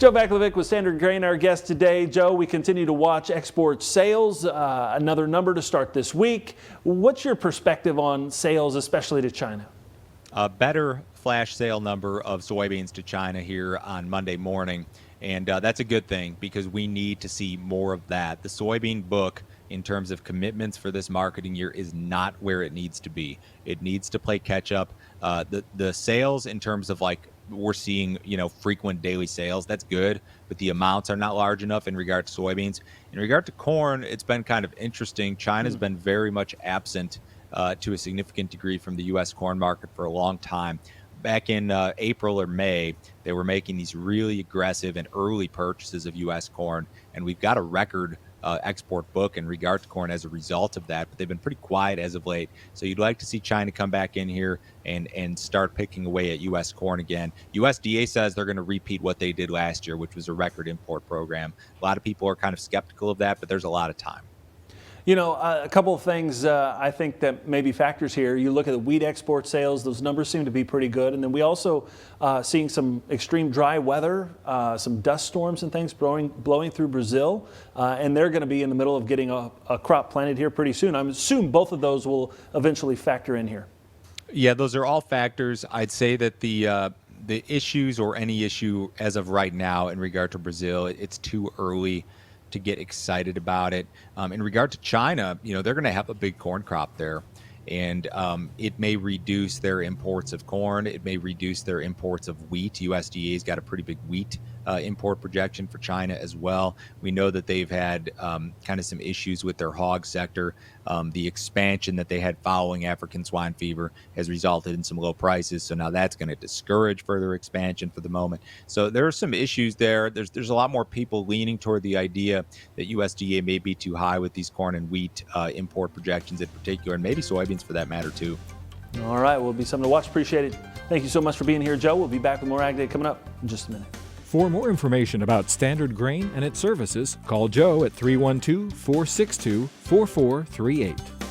Joe Baklovic with Standard Grain, our guest today. Joe, we continue to watch export sales, another number to start this week. What's your perspective on sales, especially to China? A better flash sale number of soybeans to China here on Monday morning, and that's a good thing because we need to see more of that. The soybean book in terms of commitments for this marketing year is not where it needs to be. It needs to play catch up. The sales in terms of like we're seeing, frequent daily sales, that's good, but the amounts are not large enough in regard to soybeans. In regard to corn, it's been kind of interesting. China's been very much absent to a significant degree from the U.S. corn market for a long time. Back in April or May, they were making these really aggressive and early purchases of U.S. corn, and we've got a record export book in regard to corn as a result of that, but they've been pretty quiet as of late. So you'd like to see China come back in here and start picking away at U.S. corn again. USDA says they're going to repeat what they did last year, which was a record import program. A lot of people are kind of skeptical of that, but there's a lot of time. A couple of things I think that may be factors here. You look at the wheat export sales; those numbers seem to be pretty good. And then we also seeing some extreme dry weather, some dust storms and things blowing through Brazil, and they're going to be in the middle of getting a crop planted here pretty soon. I assume both of those will eventually factor in here. Yeah, those are all factors. I'd say that the issues or any issue as of right now in regard to Brazil, it's too early to get excited about it. In regard to China, they're going to have a big corn crop there, and it may reduce their imports of corn. It may reduce their imports of wheat. USDA's got a pretty big wheat import projection for China as well. We know that they've had kind of some issues with their hog sector. The expansion that they had following African swine fever has resulted in some low prices. So now that's going to discourage further expansion for the moment. So there are some issues there. There's a lot more people leaning toward the idea that USDA may be too high with these corn and wheat import projections in particular, and maybe soybeans for that matter too. All right, will be something to watch. Appreciate it. Thank you so much for being here, Joe. We'll be back with more Ag Day coming up in just a minute. For more information about Standard Grain and its services, call Joe at 312-462-4438.